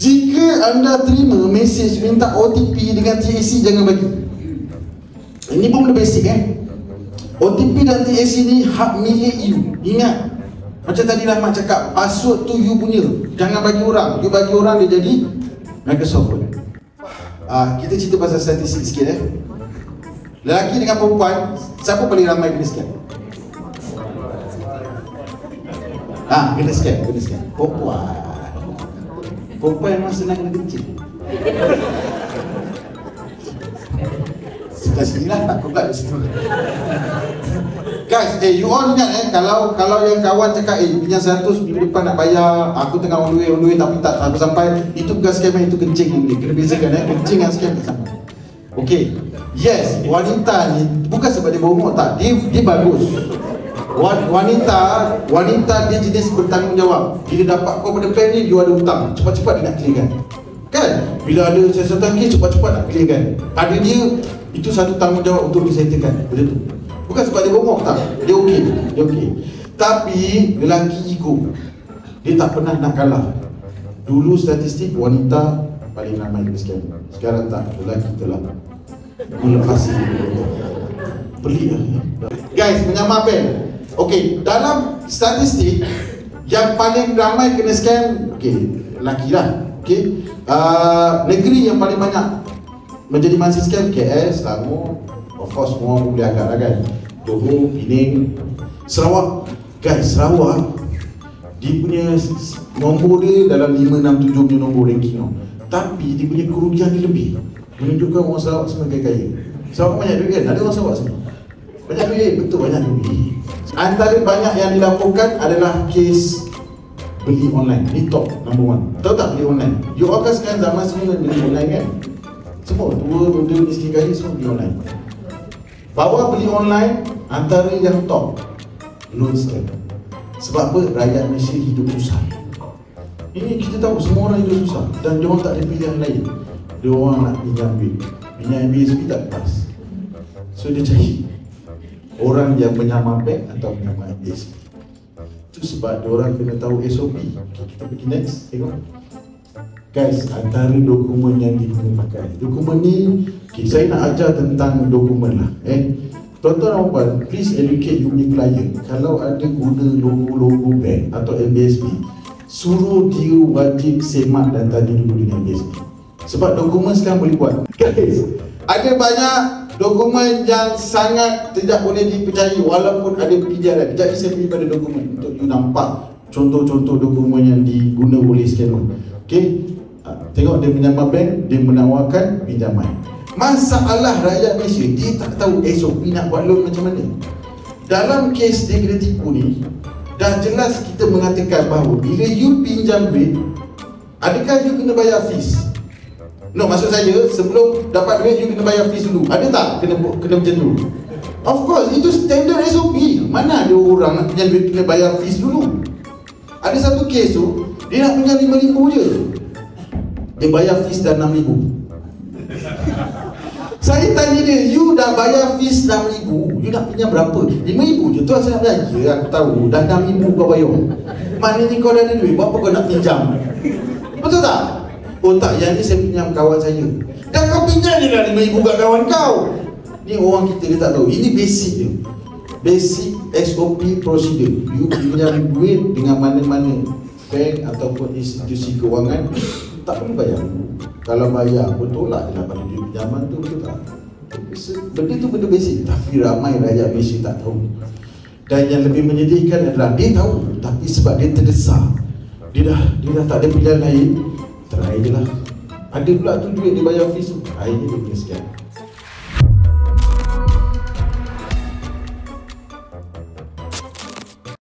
Jika anda terima mesej minta OTP dengan TAC, jangan bagi. Ini pun benda basic OTP dan TAC ni hak milik you. Ingat, macam tadi Rahmat cakap, password tu you punya, jangan bagi orang. You bagi orang, dia jadi Microsoft Word. Kita cerita pasal statistik sikit Lelaki dengan perempuan, siapa paling ramai kena scam? Kena scam. Perempuan memang senang kena kencing. Sebelah sini lah, tak pula di situ. Guys, you all ingat kalau yang kawan cakap pinjam 100 minggu depan nak bayar, aku tengah on the way tapi tak sampai, itu bukan scam, itu kencing yang dia. Kena bezakan kencing dan scam tak sama. Okay, yes, wanita ni bukan sebab dia berumur tak, dia bagus. Wanita dia jenis bertanggungjawab. Bila dapat kau pada pen ni, dia ada hutang, cepat-cepat dia nak clearkan. Kan? Bila ada sesuatu lagi, cepat-cepat nak clearkan. Pada dia, itu satu tanggungjawab untuk disettlekan. Betul tu? Bukan sebab dia berumur tak, dia okey. Tapi lelaki ego, dia tak pernah nak kalah. Dulu statistik wanita paling ramai kena scam. Sekarang tak, lelaki telah melepasi. Pelik guys, menyamar pen. Okey, dalam statistik yang paling ramai kena scam, lelaki lah. Negeri yang paling banyak menjadi mangsa scam, KL, Selangor, of course semua boleh agak lah kan, Johor, Pening, Sarawak. Guys, Sarawak dia punya nombor dia dalam 5, 6, 7 punya nombor ranking tapi dia punya kerugian dia lebih, menunjukkan orang Sarawak semua kaya. Sarawak banyak duit kan? Ada orang Sarawak semua banyak duit, betul, banyak duit. Antara banyak yang dilaporkan adalah kes beli online. Ni top number 1. Tahu tak beli online? You all kan sekarang zaman semua beli online kan? Semua tua, muda, miskin, kaya semua beli online. Bawah beli online, antara yang top loan scam. Sebab apa? Rakyat Malaysia hidup susah. Ini kita tahu semua orang hidup susah dan dia orang tak ada pilihan lain. Dia orang nak pinjam duit, pinjam BSP tak lepas. So dia cari orang yang menyamar bank atau menyamar BSP. Itu sebab dia orang kena tahu SOP. Kita pergi next, tengok. Guys, antara dokumen yang digunakan pakai. Dokumen ni, saya nak ajar tentang dokumen lah. Tuan-tuan dan puan, please educate you punya client. Kalau ada guna logo-logo bank atau MBSP, suruh dia wajib semak dan tanya dulu dengan MBSP. Sebab dokumen sekarang boleh buat. Guys, ada banyak dokumen yang sangat tidak boleh dipercayai walaupun ada pijaran. Jadi saya pergi pada dokumen untuk you nampak contoh-contoh dokumen yang diguna oleh scammer. Tengok dia menyamar bank, dia menawarkan pinjaman. Masalah rakyat Malaysia, dia tak tahu SOP nak buat loan macam mana. Dalam kes dia kena tipu ni, dah jelas kita mengatakan bahawa bila you pinjam duit, adakah you kena bayar fees? No, maksud saya sebelum dapat duit you kena bayar fees dulu. Ada tak kena macam tu? Of course, itu standard SOP. Mana ada orang nak pinjam duit kena bayar fees dulu? Ada satu kes tu, dia nak pinjam RM5,000 je, dia bayar fees dah RM6,000. Saya tanya dia, you dah bayar fees RM6,000, you nak pinjam berapa? RM5,000 je. Tuan saya nak bilang, ya aku tahu, dah RM6,000 kau bayar. Maknanya kau dah ada duit, buat apa kau nak pinjam? Betul tak? Oh tak, yang ni saya pinjam kawan saya. Dan kau pinjam je dah RM5,000 kat kawan kau. Ni orang kita dia tak tahu. Ini basic dia, basic SOP prosedur. You pinjam duit dengan mana-mana bank ataupun institusi kewangan, tak perlu bayar. Kalau bayar pun tolak je lah pada duit pinjaman tu, betul tak? Benda tu benda basic, tapi ramai rakyat Malaysia tak tahu. Dan yang lebih menyedihkan adalah dia tahu, tapi sebab dia terdesak, dia dah tak ada pilihan lain, try je lah. Ada pula tu duit dia bayar fees tu, akhirnya dia kena scam.